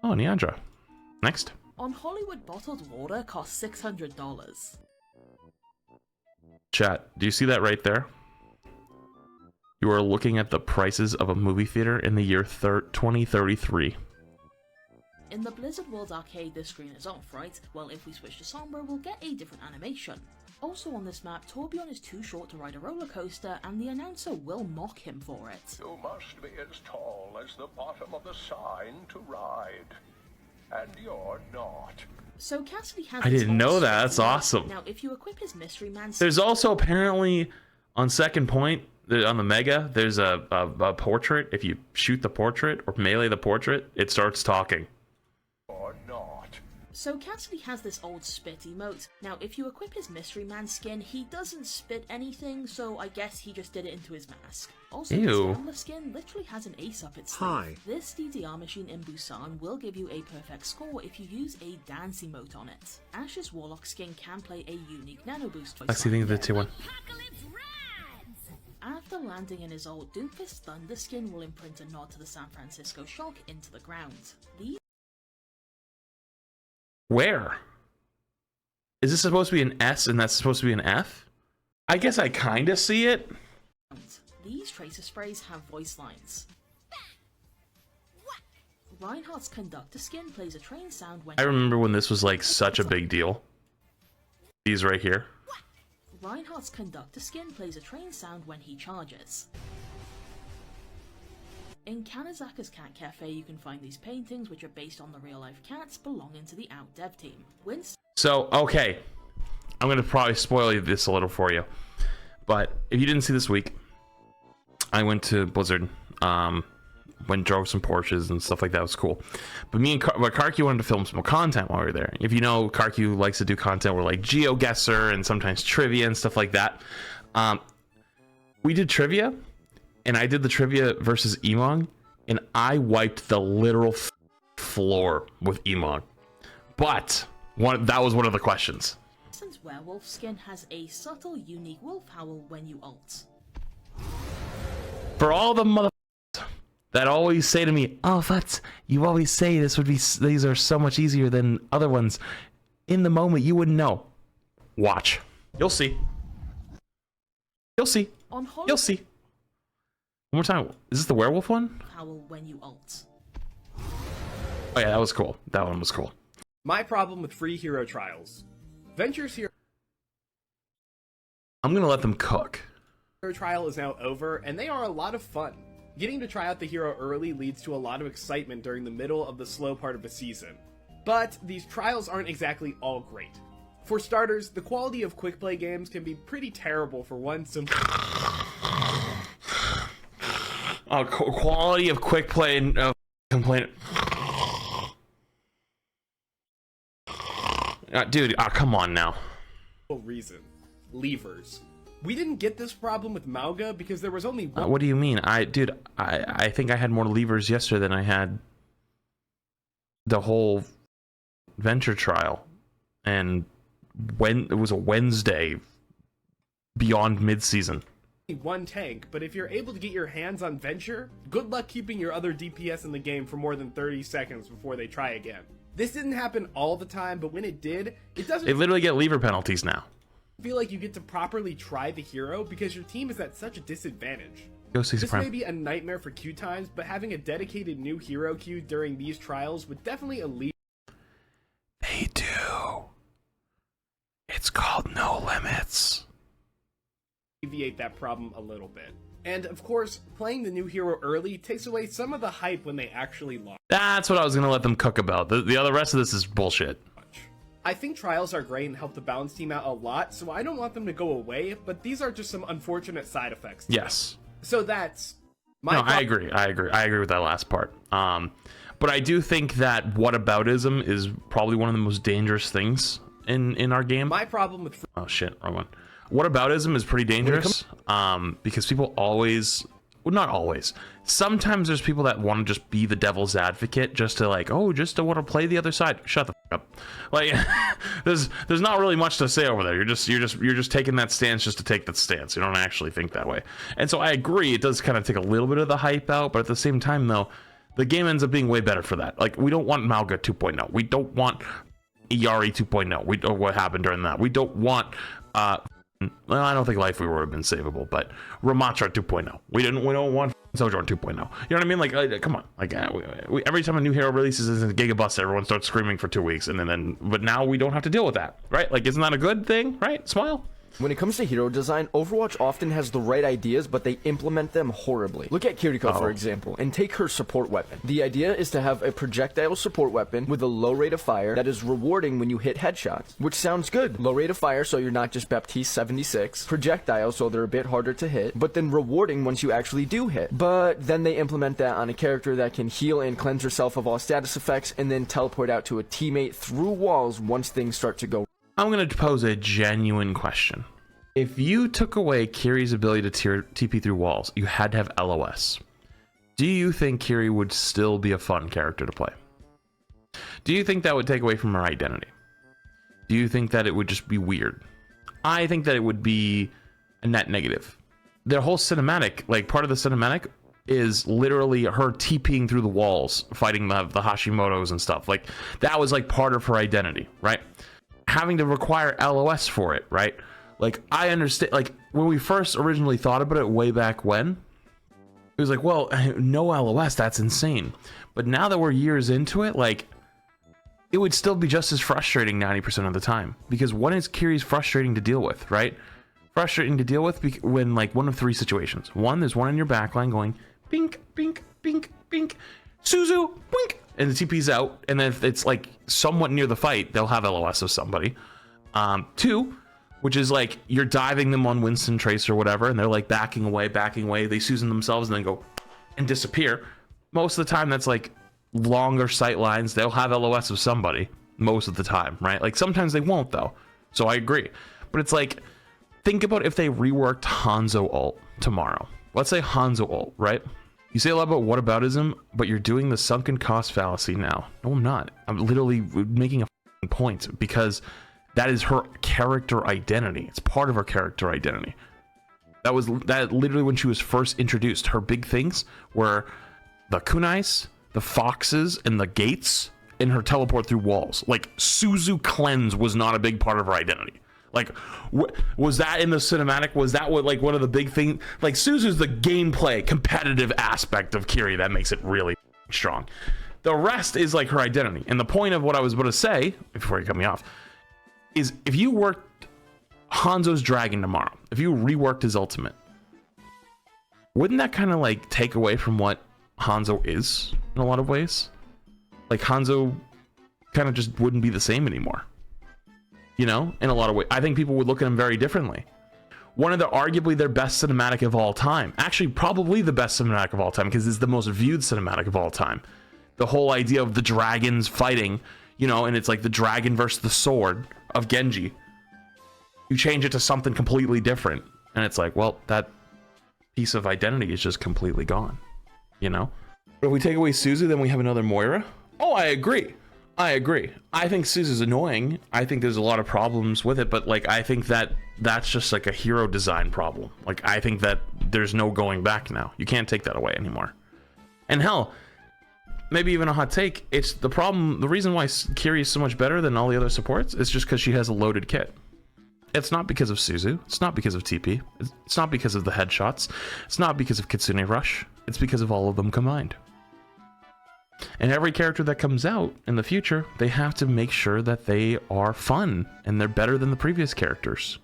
Oh, Neandra. Next. On Hollywood, bottled water costs $600. Chat, do you see that right there? You are looking at the prices of a movie theater in the year 2033. In the Blizzard World arcade, this screen is off, right? Well, if we switch to Sombra, we'll get a different animation. Also on this map, Torbjorn is too short to ride a roller coaster, and the announcer will mock him for it. You must be as tall as the bottom of the sign to ride. And you're not. So Cassidy has. I didn't know that. That's awesome. Now, if you equip his Mystery Man, there's also apparently on second point on the Mega, there's a portrait. If you shoot the portrait or melee the portrait, it starts talking. Or not. So Cassidy has this old spit emote. Now, if you equip his Mystery Man skin, he doesn't spit anything, so I guess he just did it into his mask. Also, his Gambler skin literally has an ace up its sleeve. Hi. This DDR machine in Busan will give you a perfect score if you use a dance emote on it. Ash's Warlock skin can play a unique nano boost. I see the tier 1. After landing in his old Doomfist, Thunder skin will imprint a nod to the San Francisco Shock into the ground. These Where? Is this supposed to be an S and that's supposed to be an F? I guess I kind of see it. These tracer sprays have voice lines. Reinhardt's Conductor skin plays a train sound when... I remember when this was like such a big deal. These right here. Reinhardt's Conductor skin plays a train sound when he charges. In Kanazaka's Cat Cafe, you can find these paintings, which are based on the real-life cats belonging to the Out dev team. So, okay. I'm going to probably spoil this a little for you. But if you didn't see this week, I went to Blizzard, went drove some Porsches and stuff like that. It was cool. But me and Karki wanted to film some more content while we were there. If you know, Karki likes to do content where like GeoGuessr and sometimes trivia and stuff like that. We did trivia, and I did the trivia versus Emong, and I wiped the literal floor with Emong. But that was one of the questions. Since Werewolf skin has a subtle, unique wolf howl when you ult. For all the motherfuckers that always say to me, "Oh, but you always say these are so much easier than other ones." In the moment, you wouldn't know. Watch, you'll see. You'll see. You'll see. One more time. Is this the werewolf one? Howl when you ult. Oh yeah, that was cool. That one was cool. My problem with free hero trials. Venture's hero I'm gonna let them cook. trial is now over, and they are a lot of fun. Getting to try out the hero early leads to a lot of excitement during the middle of the slow part of the season. But these trials aren't exactly all great. For starters, the quality of quick play games can be pretty terrible for one simple... Quality of quick play and complaint. Dude, come on now. reason. Levers. We didn't get this problem with Mauga because there was only one... What do you mean? I think I had more levers yesterday than I had the whole venture trial. And when it was a Wednesday beyond mid-season. One tank, but if you're able to get your hands on Venture, good luck keeping your other DPS in the game for more than 30 seconds before they try again. This didn't happen all the time, but when it did, it doesn't... They literally get lever penalties now. Feel like you get to properly try the hero because your team is at such a disadvantage. This may be a nightmare for queue times, but having a dedicated new hero queue during these trials would definitely alleviate... They do. It's called No Limits. Alleviate that problem a little bit. And of course, playing the new hero early takes away some of the hype when they actually launch. That's what I was gonna let them cook about. The other rest of this is bullshit. I think trials are great and help the balance team out a lot, so I don't want them to go away, but these are just some unfortunate side effects. Yes. So that's my... No, I agree with that last part. But I do think that whataboutism is probably one of the most dangerous things in our game. My problem with... Oh shit, wrong one. Whataboutism is pretty dangerous, because people always, well, not always, sometimes there's people that want to just be the devil's advocate, just to like, oh, just to want to play the other side. Shut the fuck up. Like, there's not really much to say over there. You're just taking that stance just to take that stance. You don't actually think that way. And so I agree, it does kind of take a little bit of the hype out, but at the same time though, the game ends up being way better for that. Like, we don't want Malga 2.0. We don't want Iari 2.0. We don't what happened during that. We don't want well, I don't think Life Weaver would have been savable, but Ramatra 2.0. We don't want Sojourn 2.0. You know what I mean? Like come on. Like every time a new hero releases in Gigabus, everyone starts screaming for 2 weeks, and then but now we don't have to deal with that, right? Like, isn't that a good thing, right? Smile. When it comes to hero design, Overwatch often has the right ideas, but they implement them horribly. Look at Kiriko, for example, and take her support weapon. The idea is to have a projectile support weapon with a low rate of fire that is rewarding when you hit headshots, which sounds good. Low rate of fire, so you're not just Baptiste 76. Projectiles, so they're a bit harder to hit, but then rewarding once you actually do hit. But then they implement that on a character that can heal and cleanse herself of all status effects, and then teleport out to a teammate through walls once things start to go. I'm going to pose a genuine question. If you took away Kiri's ability to TP through walls, you had to have LOS. Do you think Kiri would still be a fun character to play? Do you think that would take away from her identity? Do you think that it would just be weird? I think that it would be a net negative. Their whole cinematic, like part of the cinematic, is literally her TPing through the walls, fighting the Hashimoto's and stuff. Like, that was like part of her identity, right? Having to require LOS for it, right? Like, I understand, like, when we first originally thought about it way back when, it was like, well, no LOS, that's insane. But now that we're years into it, like, it would still be just as frustrating 90% of the time. Because when is Kiri's frustrating to deal with, right? Frustrating to deal with when, like, one of three situations. One, there's one in your backline going, bink, bink, bink, bink, Suzu, bink, and the TP's out. And then if it's, like, somewhat near the fight, they'll have LOS of somebody. Two, which is like you're diving them on Winston Trace or whatever, and they're like backing away. They Susan themselves and then go and disappear. Most of the time, that's like longer sight lines. They'll have LOS of somebody most of the time, right? Like, sometimes they won't, though. So I agree. But it's like, think about if they reworked Hanzo ult tomorrow. Let's say Hanzo ult, right? You say a lot about whataboutism, but you're doing the sunken cost fallacy now. No, I'm not. I'm literally making a point, because that is her character identity. It's part of her character identity. That literally when she was first introduced. Her big things were the kunais, the foxes, and the gates, and her teleport through walls. Like, Suzu cleanse was not a big part of her identity. Like, was that in the cinematic? Was that what, like, one of the big things? Like, Suzu's the gameplay competitive aspect of Kiri that makes it really strong. The rest is like her identity. And the point of what I was about to say, before you cut me off, is if you worked Hanzo's dragon tomorrow, if you reworked his ultimate, wouldn't that kind of like take away from what Hanzo is in a lot of ways? Like, Hanzo kind of just wouldn't be the same anymore, you know, in a lot of ways. I think people would look at him very differently. One of arguably their best cinematic of all time, actually probably the best cinematic of all time, because it's the most viewed cinematic of all time. The whole idea of the dragons fighting, you know, and it's like the dragon versus the sword of Genji. You change it to something completely different, and it's like, well, that piece of identity is just completely gone, you know? But if we take away Suzu, then we have another Moira. Oh, I agree. I think Suzu's annoying. I think there's a lot of problems with it, but like, I think that that's just like a hero design problem. Like, I think that there's no going back now. You can't take that away anymore. And hell, maybe even a hot take, it's the problem, the reason why Kiri is so much better than all the other supports is just because she has a loaded kit. It's not because of Suzu, it's not because of TP, it's not because of the headshots, it's not because of Kitsune Rush, it's because of all of them combined. And every character that comes out in the future, they have to make sure that they are fun and they're better than the previous characters.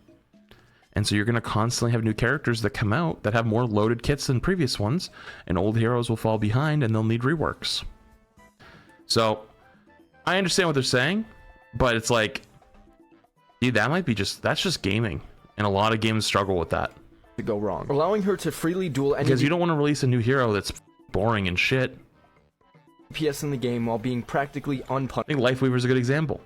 And so you're going to constantly have new characters that come out that have more loaded kits than previous ones, and old heroes will fall behind and they'll need reworks. So I understand what they're saying, but it's like, dude, that's just gaming, and a lot of games struggle with that. To go wrong, allowing her to freely duel any because you don't want to release a new hero that's boring and shit. DPS in the game while being practically unpunished. I think Life Weaver's a good example.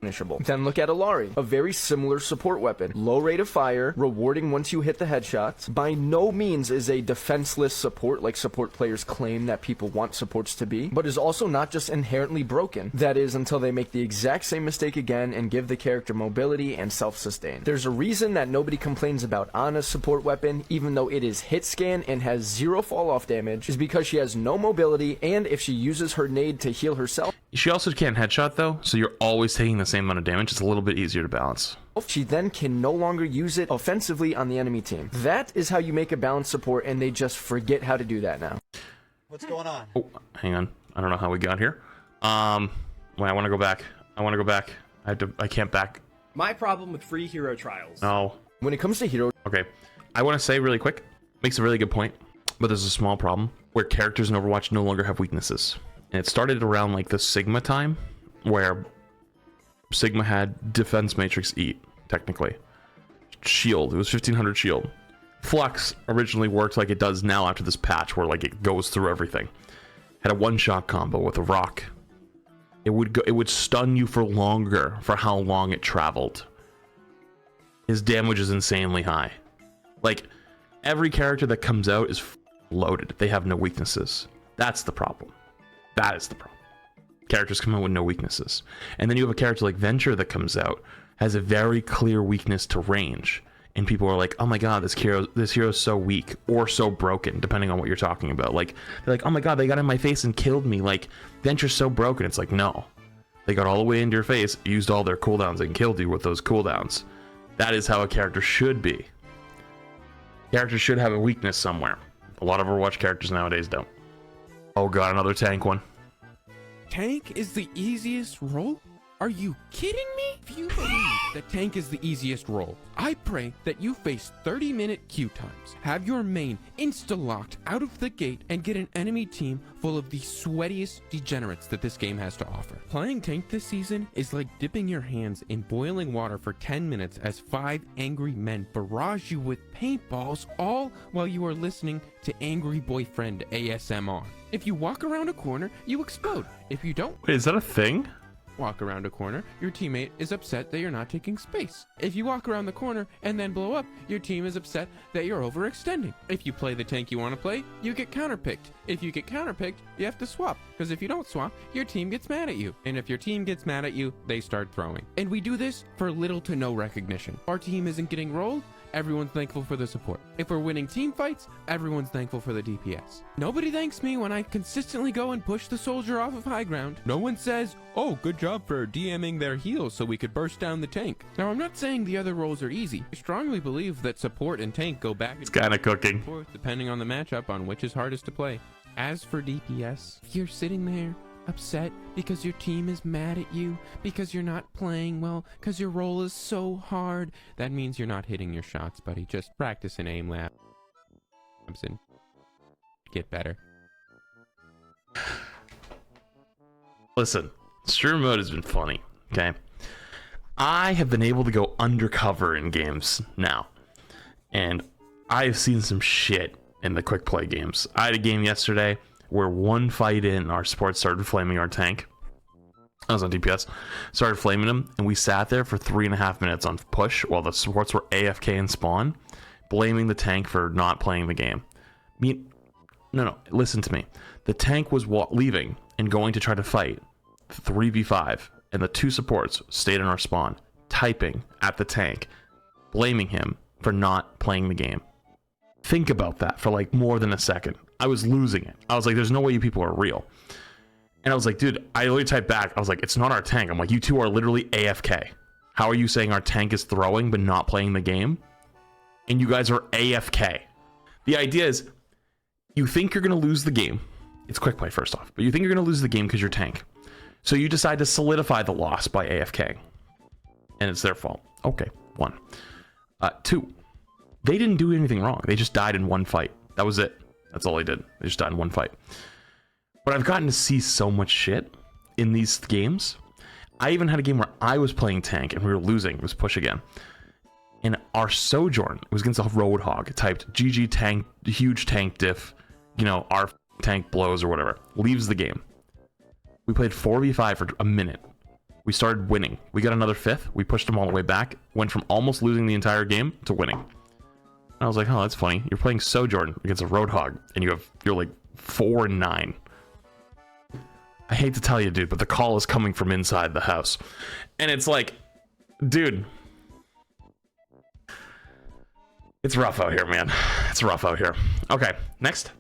punishable. Then look at Alari, a very similar support weapon. Low rate of fire, rewarding once you hit the headshots. By no means is a defenseless support like support players claim that people want supports to be, but is also not just inherently broken. That is, until they make the exact same mistake again and give the character mobility and self-sustain. There's a reason that nobody complains about Ana's support weapon, even though it is hit scan and has 0 fall off damage, is because she has no mobility, and if she uses her nade to heal herself, She also can't headshot though, so you're always taking the same amount of damage. It's a little bit easier to balance. she then can no longer use it offensively on the enemy team. That is how you make a balanced support, and they just forget how to do that now. What's going on? Oh, hang on. I don't know how we got here. Wait, I want to go back. I can't back. My problem with free hero trials. No. When it comes to hero, Okay. I want to say really quick, makes a really good point, but there's a small problem where characters in Overwatch no longer have weaknesses. And it started around like the Sigma time, where Sigma had defense matrix eat, technically. Shield, it was 1500 shield. Flux originally worked like it does now after this patch, where like it goes through everything. Had a one-shot combo with a rock. It would stun you for longer for how long it traveled. His damage is insanely high. Like, every character that comes out is loaded. They have no weaknesses. That's the problem. That is the problem. Characters come out with no weaknesses. And then you have a character like Venture that comes out, has a very clear weakness to range. And people are like, oh my god, this hero is so weak or so broken, depending on what you're talking about. Like, they're like, oh my god, they got in my face and killed me. Like, Venture's so broken. It's like, no. They got all the way into your face, used all their cooldowns, and killed you with those cooldowns. That is how a character should be. Characters should have a weakness somewhere. A lot of Overwatch characters nowadays don't. Oh god, another tank one. Tank is the easiest role? Are you kidding me? If you believe that tank is the easiest role, I pray that you face 30-minute queue times, have your main insta-locked out of the gate, and get an enemy team full of the sweatiest degenerates that this game has to offer. Playing tank this season is like dipping your hands in boiling water for 10 minutes as 5 angry men barrage you with paintballs, all while you are listening to Angry Boyfriend ASMR. If you walk around a corner, you explode. If you don't Wait, is that a thing? walk around a corner, your teammate is upset that you're not taking space. If you walk around the corner and then blow up, your team is upset that you're overextending. If you play the tank you want to play, you get counterpicked. If you get counterpicked, you have to swap, because if you don't swap, your team gets mad at you. And if your team gets mad at you, they start throwing. And we do this for little to no recognition. Our team isn't getting rolled, everyone's thankful for the support. If we're winning team fights, everyone's thankful for the DPS. Nobody thanks me when I consistently go and push the soldier off of high ground. No one says, oh, good job for DMing their heals so we could burst down the tank. Now, I'm not saying the other roles are easy. I strongly believe that support and tank go back and Kind of cooking. forth depending on the matchup on which is hardest to play. As for DPS, if you're sitting there upset because your team is mad at you, because you're not playing well, because your role is so hard, that means you're not hitting your shots, buddy. Just practice an aim lab and get better. Listen, streamer mode has been funny, okay? I have been able to go undercover in games now, and I've seen some shit in the quick play games. I had a game yesterday where one fight in, our support started flaming our tank. I was on DPS, started flaming him, and we sat there for 3.5 minutes on push while the supports were AFK and spawn, blaming the tank for not playing the game. No, listen to me. The tank was leaving and going to try to fight 3v5, and the 2 supports stayed in our spawn, typing at the tank, blaming him for not playing the game. Think about that for like more than a second. I was losing it. I was like, there's no way you people are real. And I was like, dude, I literally typed back. I was like, it's not our tank. I'm like, you two are literally AFK. How are you saying our tank is throwing but not playing the game? And you guys are AFK. The idea is, you think you're going to lose the game. It's quick play first off. But you think you're going to lose the game because you're tank. So you decide to solidify the loss by AFK. And it's their fault. Okay, 1. 2. They didn't do anything wrong. They just died in one fight. That was it. That's all they did. They just died in one fight. But I've gotten to see so much shit in these games. I even had a game where I was playing tank and we were losing. It was push again. And our Sojourn was against a Roadhog. Typed GG tank, huge tank diff. You know, our tank blows or whatever. Leaves the game. We played 4v5 for a minute. We started winning. We got another 5th. We pushed them all the way back. Went from almost losing the entire game to winning. And I was like, oh, that's funny. You're playing Sojourn against a Roadhog, and you're like 4-9. I hate to tell you, dude, but the call is coming from inside the house. And it's like, dude, it's rough out here, man. It's rough out here. Okay, next.